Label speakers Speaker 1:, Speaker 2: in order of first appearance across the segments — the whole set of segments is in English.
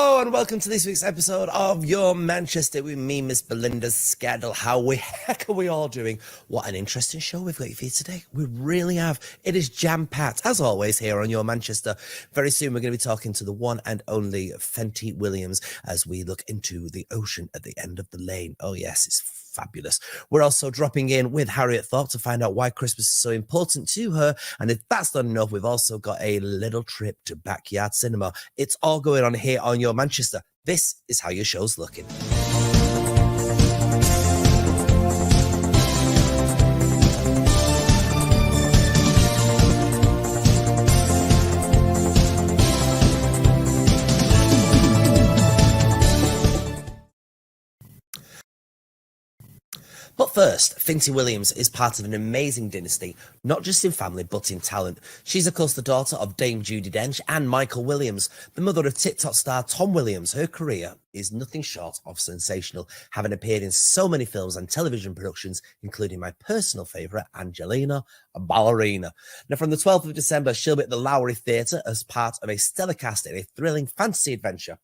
Speaker 1: Hello and welcome to this week's episode of Your Manchester with me, Miss Belinda Scandal. How the heck are we all doing? What an interesting show we've got for you today. We really have. It is jam-packed, as always, here on Your Manchester. Very soon we're going to be talking to the one and only Finty Williams as we look into the ocean at the end of the lane. Oh yes, it's fabulous. We're also dropping in with Harriet Thorpe to find out why Christmas is so important to her. And if that's not enough, we've also got a little trip to backyard cinema. It's all going on here on Your Manchester. This is how your show's looking. But first, Finty Williams is part of an amazing dynasty, not just in family, but in talent. She's, of course, the daughter of Dame Judi Dench and Michael Williams, the mother of TikTok star Tom Williams. Her career is nothing short of sensational, having appeared in so many films and television productions, including my personal favourite, Angelina Ballerina. Now, from the 12th of December, she'll be at the Lowry Theatre as part of a stellar cast in a thrilling fantasy adventure.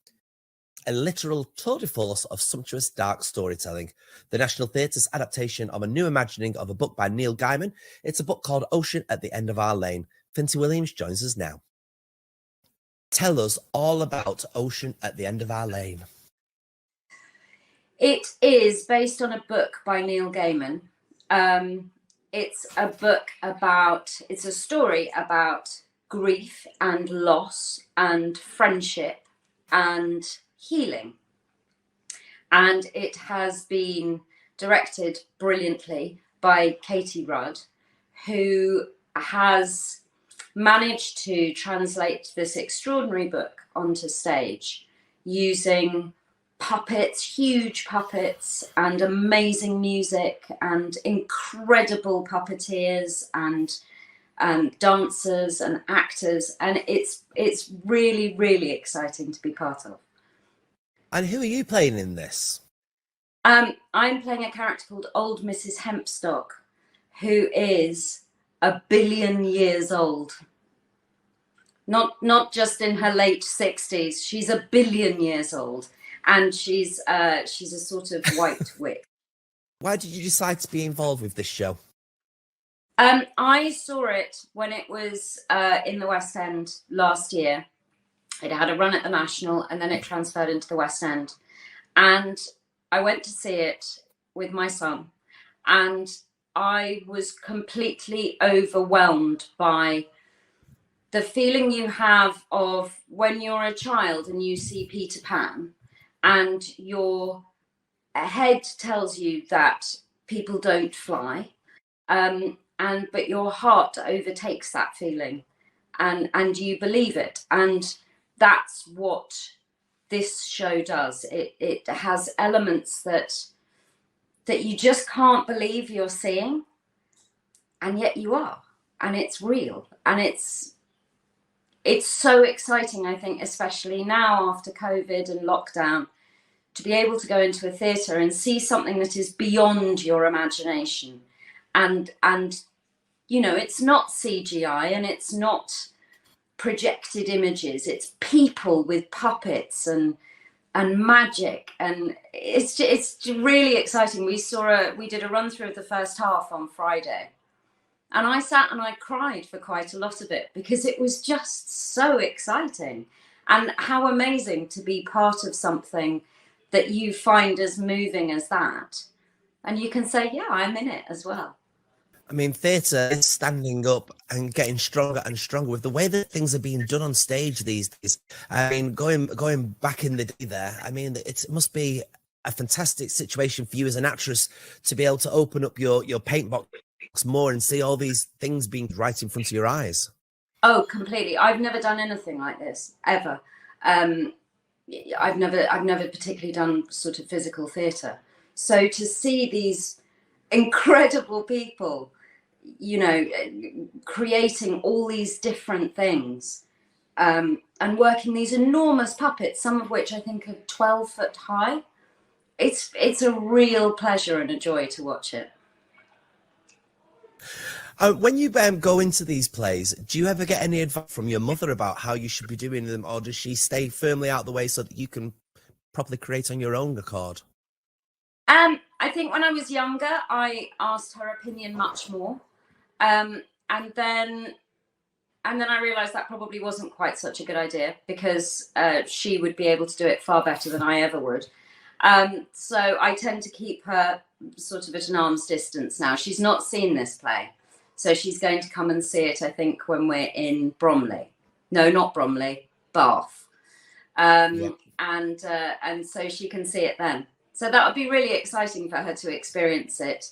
Speaker 1: A literal tour de force of sumptuous dark storytelling. The National Theatre's adaptation of a new imagining of a book by Neil Gaiman. It's a book called Ocean at the End of Our Lane. Finty Williams joins us now. Tell us all about Ocean at the End of Our Lane.
Speaker 2: It is based on a book by Neil Gaiman. It's a story about grief and loss and friendship and healing, and it has been directed brilliantly by Katie Rudd, who has managed to translate this extraordinary book onto stage using puppets, huge puppets, and amazing music and incredible puppeteers and dancers and actors, and it's really, really exciting to be part of.
Speaker 1: And who are you playing in this?
Speaker 2: I'm playing a character called Old Mrs. Hempstock, who is 1 billion years old. Not just in her late 60s. She's 1 billion years old, and she's a sort of white witch.
Speaker 1: Why did you decide to be involved with this show?
Speaker 2: I saw it when it was in the West End last year. It had a run at the National and then it transferred into the West End. And I went to see it with my son, and I was completely overwhelmed by the feeling you have of when you're a child and you see Peter Pan and your head tells you that people don't fly, but your heart overtakes that feeling and you believe it. And that's what this show does. It has elements that you just can't believe you're seeing, and yet you are, and it's real, and it's so exciting, I think, especially now after COVID and lockdown, to be able to go into a theatre and see something that is beyond your imagination, and you know, it's not CGI and it's not projected images, it's people with puppets and magic, and it's really exciting. We did a run through of the first half on Friday, and I sat and I cried for quite a lot of it because it was just so exciting, and how amazing to be part of something that you find as moving as that, and you can say, yeah, I'm in it as well.
Speaker 1: I mean, theatre is standing up and getting stronger and stronger with the way that things are being done on stage these days. I mean, going back in the day there, I mean, it must be a fantastic situation for you as an actress to be able to open up your paint box more and see all these things being right in front of your eyes.
Speaker 2: Oh, completely. I've never done anything like this, ever. I've never particularly done sort of physical theatre. So to see these incredible people, you know, creating all these different things, and working these enormous puppets, some of which I think are 12 foot high. It's a real pleasure and a joy to watch it.
Speaker 1: When you go into these plays, do you ever get any advice from your mother about how you should be doing them, or does she stay firmly out of the way so that you can properly create on your own accord?
Speaker 2: I think when I was younger, I asked her opinion much more, and then I realised that probably wasn't quite such a good idea, because she would be able to do it far better than I ever would. So I tend to keep her sort of at an arm's distance now. She's not seen this play, so she's going to come and see it, I think, when we're in Bromley. No, not Bromley, Bath. And so she can see it then. So that would be really exciting for her to experience it,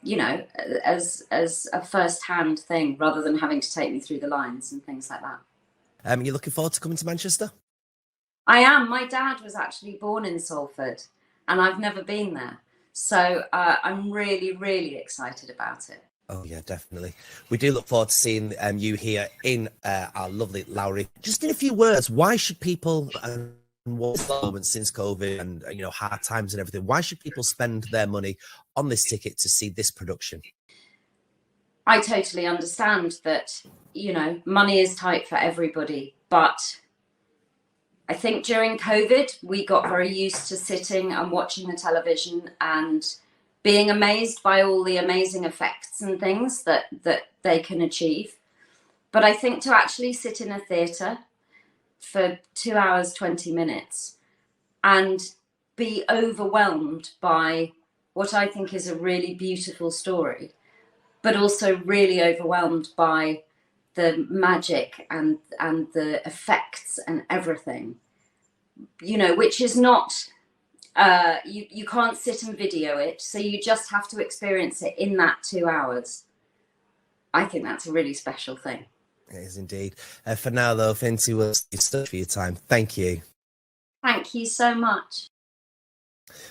Speaker 2: you know, as a first-hand thing, rather than having to take me through the lines and things like that.
Speaker 1: You looking forward to coming to Manchester?
Speaker 2: I am. My dad was actually born in Salford, and I've never been there. So I'm really, really excited about it.
Speaker 1: Oh, yeah, definitely. We do look forward to seeing you here in our lovely Lowry. Just in a few words, why should people... what's the moment since COVID and, you know, hard times and everything, why should people spend their money on this ticket to see this production?
Speaker 2: I totally understand that, you know, money is tight for everybody, but I think during COVID, we got very used to sitting and watching the television and being amazed by all the amazing effects and things that they can achieve. But I think to actually sit in a theatre for 2 hours, 20 minutes and be overwhelmed by what I think is a really beautiful story, but also really overwhelmed by the magic and the effects and everything, you know, which is not, you can't sit and video it. So you just have to experience it in that 2 hours. I think that's a really special thing.
Speaker 1: It is indeed. For now, though, Finty Williams, thank you for your time. Thank you.
Speaker 2: Thank you so much.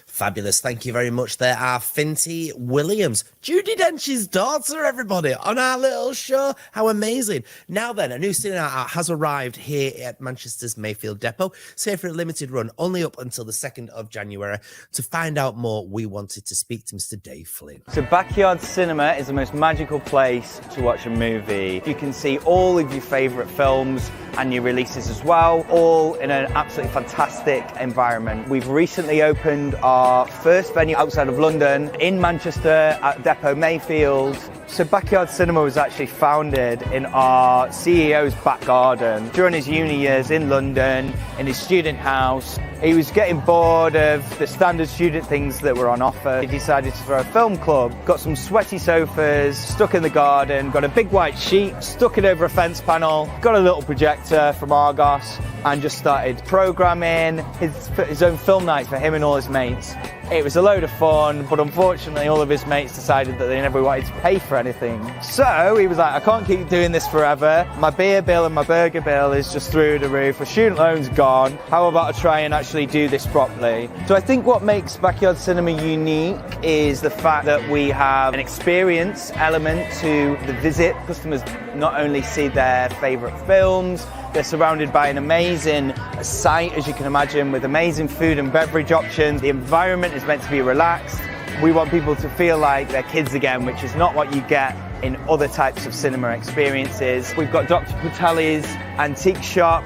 Speaker 1: Fabulous. Thank you very much. There are Finty Williams, Judi Dench's daughter, everybody, on our little show. How amazing. Now then, a new cinema has arrived here at Manchester's Mayfield Depot. It's here for a limited run, only up until the 2nd of January. To find out more, we wanted to speak to Mr. Dave Flynn.
Speaker 3: So Backyard Cinema is the most magical place to watch a movie. You can see all of your favourite films and new releases as well, all in an absolutely fantastic environment. We've recently opened our first venue outside of London in Manchester at Depot Mayfield. So Backyard Cinema was actually founded in our CEO's back garden during his uni years in London, in his student house. He was getting bored of the standard student things that were on offer. He decided to throw a film club, got some sweaty sofas, stuck in the garden, got a big white sheet, stuck it over a fence panel, got a little projector from Argos, and just started programming his own film nights for him and all his mates. It was a load of fun, but unfortunately all of his mates decided that they never wanted to pay for anything. So he was like, I can't keep doing this forever. My beer bill and my burger bill is just through the roof. My student loan's gone. How about I try and actually do this properly? So I think what makes Backyard Cinema unique is the fact that we have an experience element to the visit. Customers not only see their favourite films, they're surrounded by an amazing site, as you can imagine, with amazing food and beverage options. The environment is meant to be relaxed. We want people to feel like they're kids again, which is not what you get in other types of cinema experiences. We've got Dr. Patelli's antique shop,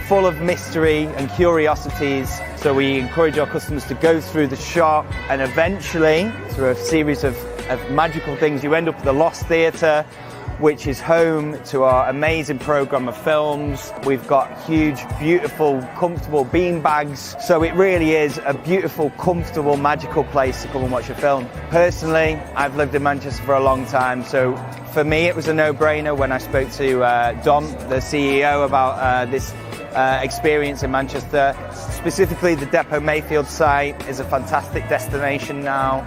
Speaker 3: full of mystery and curiosities. So we encourage our customers to go through the shop, and eventually, through a series of magical things, you end up at the Lost Theatre, which is home to our amazing programme of films. We've got huge, beautiful, comfortable bean bags. So it really is a beautiful, comfortable, magical place to come and watch a film. Personally, I've lived in Manchester for a long time, so for me it was a no-brainer when I spoke to Dom, the CEO, about this experience in Manchester. Specifically, the Depot Mayfield site is a fantastic destination now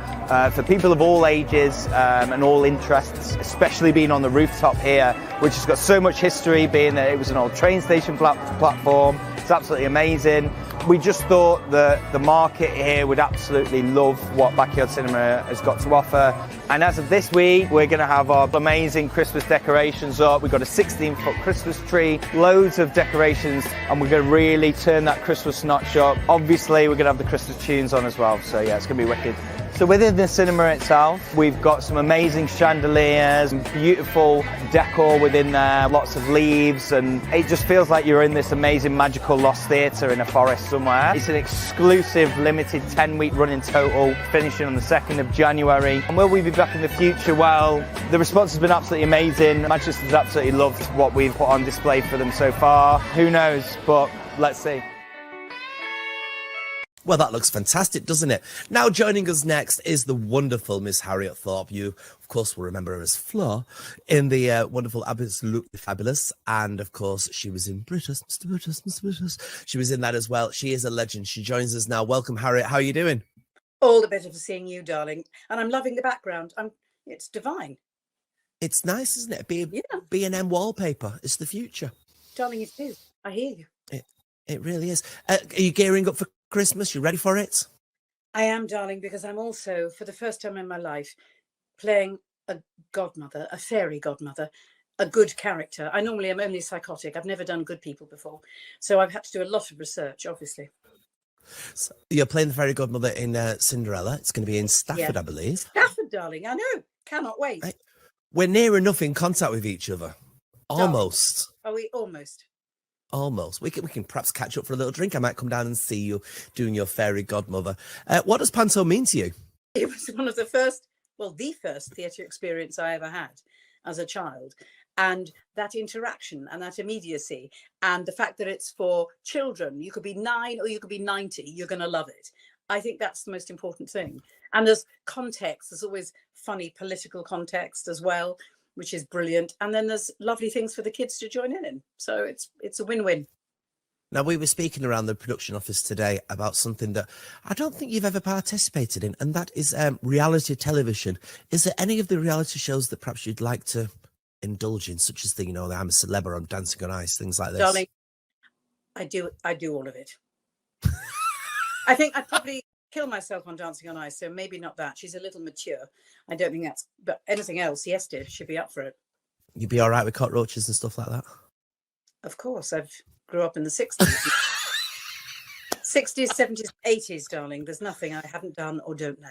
Speaker 3: for people of all ages and all interests, especially being on the rooftop here, which has got so much history, being that it was an old train station platform. It's absolutely amazing. We just thought that the market here would absolutely love what Backyard Cinema has got to offer. And as of this week, we're going to have our amazing Christmas decorations up. We've got a 16-foot Christmas tree, loads of decorations, and we're going to really turn that Christmas notch up. Obviously, we're going to have the Christmas tunes on as well. So yeah, it's going to be wicked. So within the cinema itself, we've got some amazing chandeliers, beautiful decor within there, lots of leaves, and it just feels like you're in this amazing magical lost theatre in a forest somewhere. It's an exclusive, limited 10-week run in total, finishing on the 2nd of January. And will we be back in the future? Well, the response has been absolutely amazing. Manchester's absolutely loved what we've put on display for them so far. Who knows, but let's see.
Speaker 1: Well, that looks fantastic, doesn't it? Now, joining us next is the wonderful Miss Harriet Thorpe. You, of course, will remember her as Fleur in the wonderful Absolutely Fabulous. And, of course, she was in Brutus, Mr. Brutus, Mr. Brutus. She was in that as well. She is a legend. She joins us now. Welcome, Harriet. How are you doing?
Speaker 4: All the better for seeing you, darling. And I'm loving the background. It's divine.
Speaker 1: It's nice, isn't it? B&M wallpaper. It's the future.
Speaker 4: Darling, it is. I hear you.
Speaker 1: It really is. Are you gearing up for Christmas? You ready for it?
Speaker 4: I am, darling, because I'm also, for the first time in my life, playing a godmother, a fairy godmother, a good character. I normally am only psychotic. I've never done good people before. So I've had to do a lot of research, obviously.
Speaker 1: So you're playing the fairy godmother in Cinderella. It's going to be in Stafford, I believe.
Speaker 4: Stafford, darling. I know. Cannot wait.
Speaker 1: We're near enough in contact with each other. Almost.
Speaker 4: Are we almost?
Speaker 1: Almost. We can perhaps catch up for a little drink. I might come down and see you doing your fairy godmother. What does Panto mean to you?
Speaker 4: It was one of the first theatre experience I ever had as a child. And that interaction and that immediacy and the fact that it's for children, you could be 9 or you could be 90, you're going to love it. I think that's the most important thing. And there's context. There's always funny political context as well, which is brilliant. And then there's lovely things for the kids to join in. So it's a win-win.
Speaker 1: Now, we were speaking around the production office today about something that I don't think you've ever participated in, and that is reality television. Is there any of the reality shows that perhaps you'd like to indulge in, such as I'm a Celeb or I'm Dancing on Ice, things like this?
Speaker 4: Darling, I do all of it. I think I'd probably kill myself on Dancing on Ice, so maybe not that. She's a little mature. I don't think that's, but anything else, yes, dear, she'd be up for it.
Speaker 1: You'd be all right with cockroaches and stuff like that?
Speaker 4: Of course, I've grew up in the 60s. 60s, 70s, 80s, darling. There's nothing I haven't done or don't know.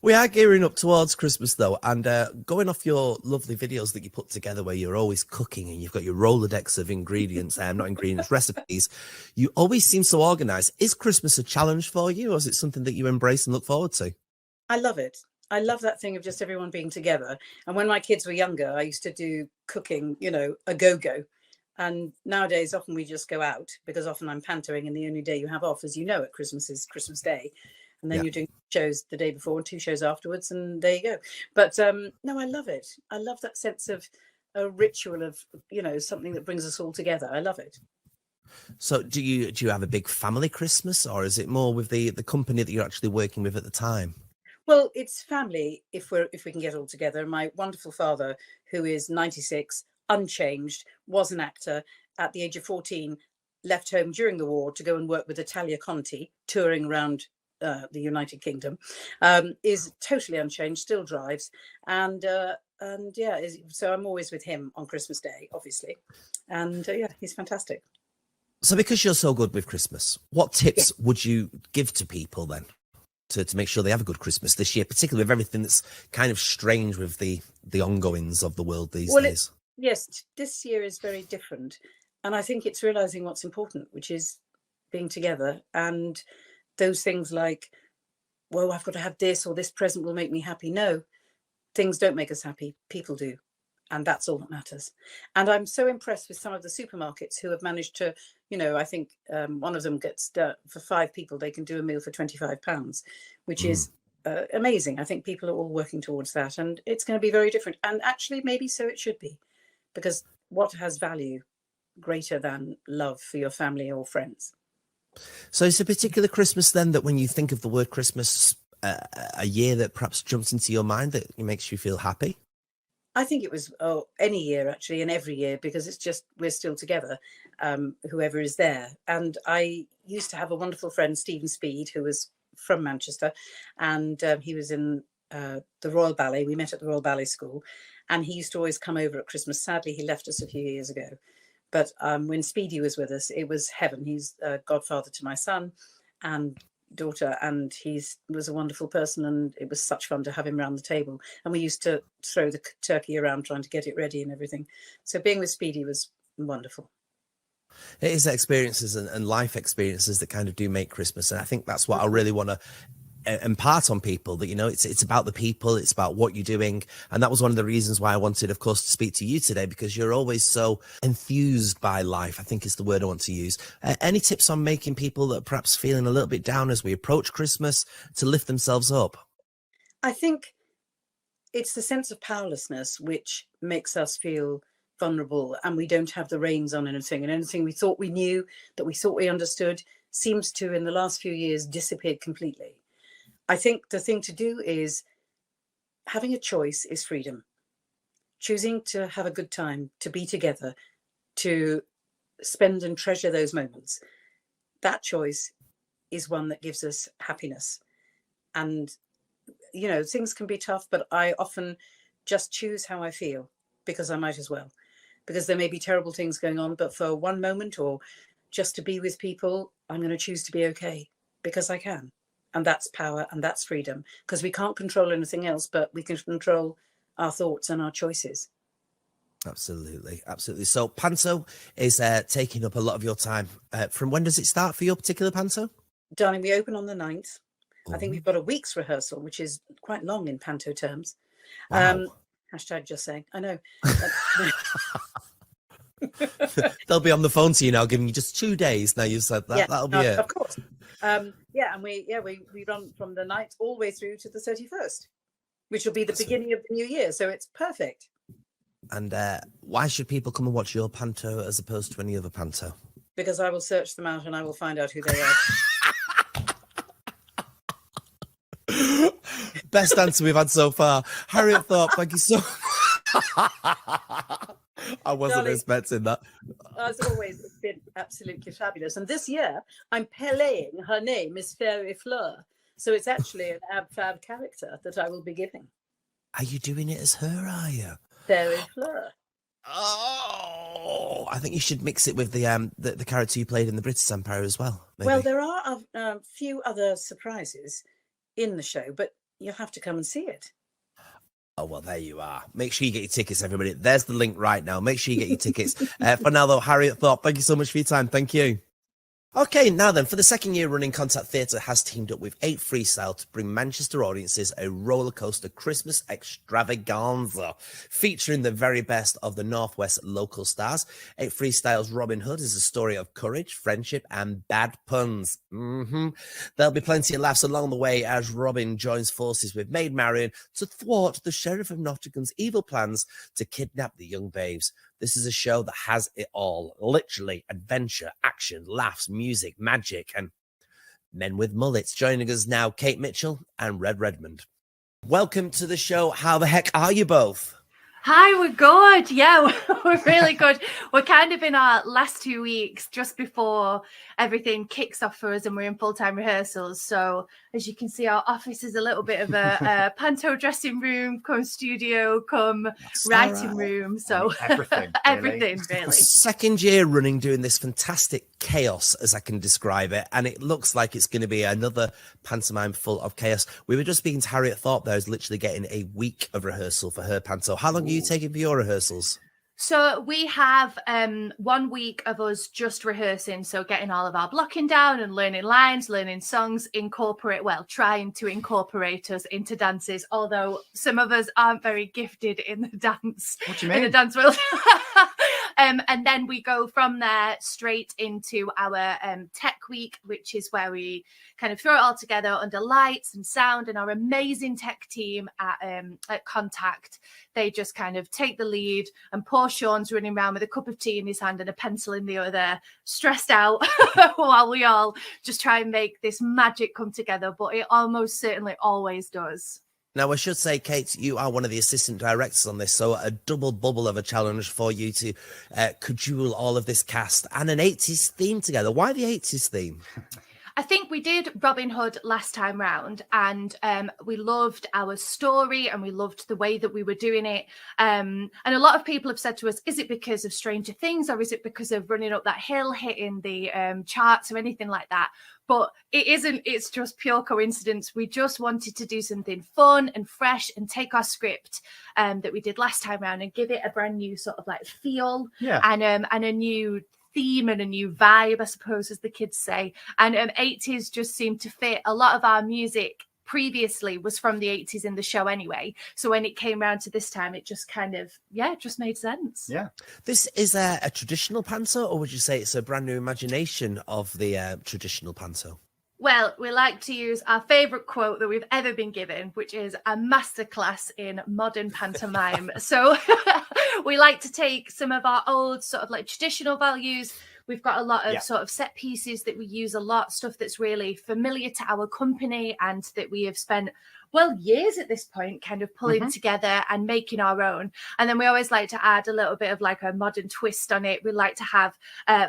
Speaker 1: We are gearing up towards Christmas, though, and going off your lovely videos that you put together where you're always cooking and you've got your Rolodex of ingredients, not ingredients, recipes, you always seem so organised. Is Christmas a challenge for you, or is it something that you embrace and look forward to?
Speaker 4: I love it. I love that thing of just everyone being together. And when my kids were younger, I used to do cooking, a go-go. And nowadays, often we just go out because often I'm pantoing and the only day you have off, as you know, at Christmas is Christmas Day. And then you're doing shows the day before and 2 shows afterwards, and there you go. But no, I love it. I love that sense of a ritual of, something that brings us all together. I love it.
Speaker 1: So do you have a big family Christmas, or is it more with the company that you're actually working with at the time?
Speaker 4: Well, it's family if we can get all together. My wonderful father, who is 96, unchanged, was an actor at the age of 14, left home during the war to go and work with Italia Conti, touring around the United Kingdom, is totally unchanged, still drives, and so I'm always with him on Christmas Day, obviously, and he's fantastic.
Speaker 1: So because you're so good with Christmas, what tips would you give to people then to make sure they have a good Christmas this year, particularly with everything that's kind of strange with the ongoings of the world these days?
Speaker 4: Yes, this year is very different, and I think it's realizing what's important, which is being together. And those things like, well, I've got to have this, or this present will make me happy. No, things don't make us happy. People do. And that's all that matters. And I'm so impressed with some of the supermarkets who have managed to, I think one of them gets, for 5 people, they can do a meal for £25, which is amazing. I think people are all working towards that. And it's going to be very different. And actually, maybe so it should be. Because what has value greater than love for your family or friends?
Speaker 1: So it's a particular Christmas then that when you think of the word Christmas, a year that perhaps jumps into your mind that makes you feel happy?
Speaker 4: I think it was any year actually, and every year, because it's just we're still together, whoever is there. And I used to have a wonderful friend, Stephen Speed, who was from Manchester, and he was in the Royal Ballet. We met at the Royal Ballet School, and he used to always come over at Christmas. Sadly, he left us a few years ago. But when Speedy was with us, it was heaven. He's godfather to my son, and daughter, and he was a wonderful person, and it was such fun to have him around the table. And we used to throw the turkey around trying to get it ready and everything. So being with Speedy was wonderful.
Speaker 1: It is experiences and life experiences that kind of do make Christmas. And I think that's what I really want to impart on people, that, you know, it's about the people, it's about what you're doing. And that was one of the reasons why I wanted, of course, to speak to you today, because you're always so enthused by life, I think is the word I want to use. Any tips on making people that are perhaps feeling a little bit down as we approach Christmas to lift themselves up?
Speaker 4: I think it's the sense of powerlessness which makes us feel vulnerable, and we don't have the reins on anything, and anything we thought we knew, that we thought we understood, seems to, in the last few years, disappeared completely. I think the thing to do is, having a choice is freedom. Choosing to have a good time, to be together, to spend and treasure those moments. That choice is one that gives us happiness. And, you know, things can be tough, but I often just choose how I feel, because I might as well. Because there may be terrible things going on, but for one moment or just to be with people, I'm going to choose to be okay, because I can. And that's power and that's freedom, because we can't control anything else, but we can control our thoughts and our choices. Absolutely.
Speaker 1: So Panto is taking up a lot of your time. From when does it start for your particular Panto?
Speaker 4: Darling, we open on the 9th. I think we've got a week's rehearsal, which is quite long in Panto terms.
Speaker 1: Wow.
Speaker 4: Hashtag just saying. I know.
Speaker 1: They'll be on the phone to you now, giving you just 2 days. Now you've said that.
Speaker 4: Yeah,
Speaker 1: that'll be it.
Speaker 4: Of course. And we run from the 9th all the way through to the 31st, which will be the beginning of the new year. So it's perfect.
Speaker 1: And why should people come and watch your Panto as opposed to any other Panto?
Speaker 4: Because I will search them out and I will find out who they are.
Speaker 1: Best answer we've had so far. Harriet Thorpe, thank you so much. I wasn't expecting that.
Speaker 4: As always, it's been absolutely fabulous. And this year, I'm playing, her name is Fairy Fleur. So it's actually an ab-fab character that I will be giving.
Speaker 1: Are you doing it as her, are you?
Speaker 4: Fairy Fleur.
Speaker 1: Oh, I think you should mix it with the character you played in the British Empire as well. Maybe.
Speaker 4: Well, there are a few other surprises in the show, but you'll have to come and see it.
Speaker 1: Oh, well, there you are. Make sure you get your tickets, everybody. There's the link right now. Make sure you get your tickets. For now, though, Harriet Thorpe, thank you so much for your time. Thank you. Okay, now then, for the second year running, Contact Theatre has teamed up with 8 Freestyle to bring Manchester audiences a roller coaster Christmas extravaganza, featuring the very best of the Northwest local stars. 8 Freestyle's Robin Hood is a story of courage, friendship, and bad puns. There'll be plenty of laughs along the way as Robin joins forces with Maid Marian to thwart the Sheriff of Nottingham's evil plans to kidnap the young babes. This is a show that has it all. Literally, adventure, action, laughs, music, magic, and men with mullets. Joining us now, Kate Mitchell and Redmond. Welcome to the show. How the heck are you both?
Speaker 5: Hi, we're good. Yeah, we're really good. We're kind of in our last 2 weeks just before everything kicks off for us and we're in full-time rehearsals. So as you can see, our office is a little bit of a Panto dressing room, come studio, come writing room. So everything really.
Speaker 1: Second year running doing this fantastic chaos, as I can describe it, and it looks like it's going to be another pantomime full of chaos. We were just speaking to Harriet Thorpe there, who's literally getting a week of rehearsal for her Panto. How long are you taking for your rehearsals?
Speaker 5: So we have 1 week of us just rehearsing, so getting all of our blocking down and learning lines, learning songs, trying to incorporate us into dances, although some of us aren't very gifted in the dance.
Speaker 3: What do you mean?
Speaker 5: In the dance world. And then we go from there straight into our tech week, which is where we kind of throw it all together under lights and sound, and our amazing tech team at Contact, they just kind of take the lead, and poor Sean's running around with a cup of tea in his hand and a pencil in the other, stressed out while we all just try and make this magic come together, but it almost certainly always does.
Speaker 1: Now, I should say, Kate, you are one of the assistant directors on this, so a double bubble of a challenge for you to cajole all of this cast and an 80s theme together. Why the 80s theme?
Speaker 5: I think we did Robin Hood last time round, and we loved our story and we loved the way that we were doing it. And a lot of people have said to us, is it because of Stranger Things or is it because of running up that hill, hitting the charts or anything like that? But it isn't, it's just pure coincidence. We just wanted to do something fun and fresh and take our script that we did last time around and give it a brand new sort of like feel and a new theme and a new vibe, I suppose, as the kids say. And 80s just seemed to fit. A lot of our music previously was from the 80s in the show anyway. So when it came around to this time, it just kind of, it just made sense.
Speaker 3: Yeah.
Speaker 1: This is a traditional panto, or would you say it's a brand new imagination of the traditional panto?
Speaker 5: Well, we like to use our favourite quote that we've ever been given, which is a masterclass in modern pantomime. So we like to take some of our old sort of like traditional values. We've got a lot of sort of set pieces that we use a lot, stuff that's really familiar to our company and that we have spent, well, years at this point kind of pulling together and making our own. And then we always like to add a little bit of like a modern twist on it. We like to have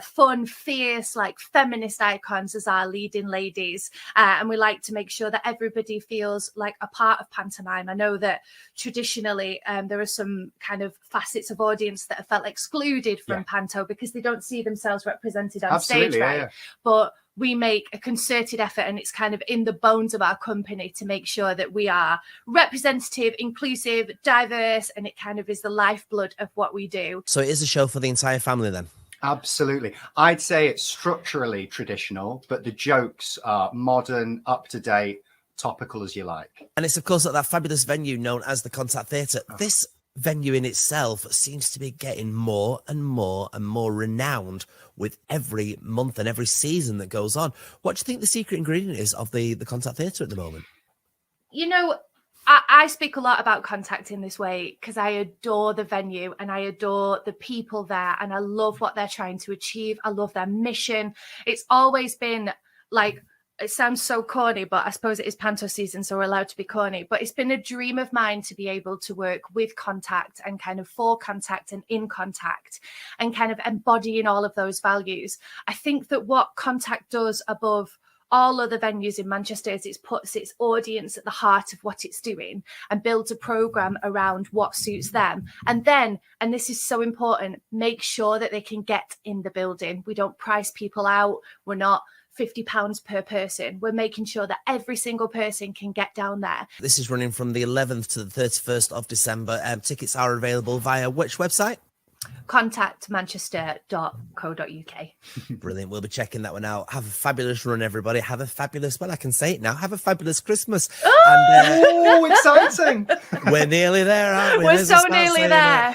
Speaker 5: fun, fierce, like feminist icons as our leading ladies. And we like to make sure that everybody feels like a part of pantomime. I know that traditionally there are some kind of facets of audience that have felt excluded from panto because they don't see themselves represented on stage, right? But we make a concerted effort, and it's kind of in the bones of our company to make sure that we are representative, inclusive, diverse, and it kind of is the lifeblood of what we do.
Speaker 1: So it is a show for the entire family then?
Speaker 6: Absolutely. I'd say it's structurally traditional, but the jokes are modern, up-to-date, topical as you like.
Speaker 1: And it's, of course, at that fabulous venue known as the Contact Theatre. This venue in itself seems to be getting more and more and more renowned with every month and every season that goes on. What do you think the secret ingredient is of the Contact Theatre at the moment?
Speaker 5: You know, I speak a lot about Contact in this way because I adore the venue and I adore the people there and I love what they're trying to achieve. I love their mission. It's always been like, it sounds so corny, but I suppose it is panto season, so we're allowed to be corny. But it's been a dream of mine to be able to work with Contact and kind of for Contact and in Contact and kind of embodying all of those values. I think that what Contact does above all other venues in Manchester is it puts its audience at the heart of what it's doing and builds a programme around what suits them. And then, and this is so important, make sure that they can get in the building. We don't price people out. We're not £50 per person. We're making sure that every single person can get down there.
Speaker 1: This is running from the 11th to the 31st of December. Tickets are available via which website?
Speaker 5: contactmanchester.co.uk.
Speaker 1: Brilliant. We'll be checking that one out. Have a fabulous run, everybody. Have a fabulous, well, I can say it now, have a fabulous Christmas.
Speaker 6: Oh, exciting.
Speaker 1: We're nearly there, aren't we?
Speaker 5: We're so nearly there.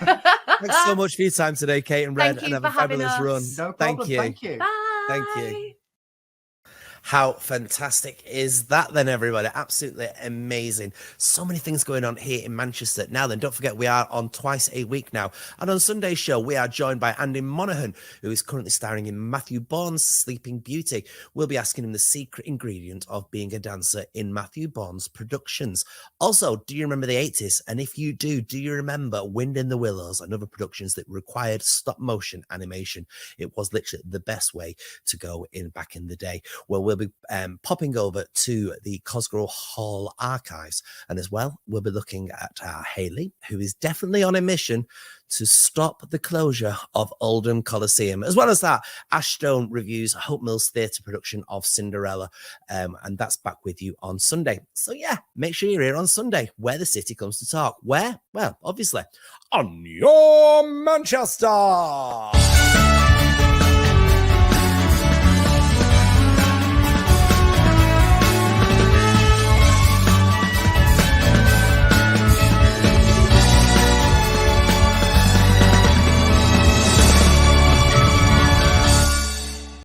Speaker 1: Thanks so much for your time today, Kate and Red, and have a fabulous run.
Speaker 6: No problem. Thank you.
Speaker 5: Bye.
Speaker 1: Thank you. How fantastic is that then, everybody? Absolutely amazing. So many things going on here in Manchester. Now then, don't forget, we are on twice a week now. And on Sunday's show, we are joined by Andy Monaghan, who is currently starring in Matthew Bond's Sleeping Beauty. We'll be asking him the secret ingredient of being a dancer in Matthew Bond's productions. Also, do you remember the 80s? And if you do you remember Wind in the Willows and other productions that required stop motion animation? It was literally the best way to go in back in the day. Well, we'll be popping over to the Cosgrove Hall archives, and as well we'll be looking at Hayley, who is definitely on a mission to stop the closure of Oldham Coliseum. As well as that, Ashstone reviews Hope Mills Theatre production of Cinderella, and that's back with you on Sunday. So yeah, make sure you're here on Sunday, where the city comes to talk. Where? Well, obviously on your Manchester.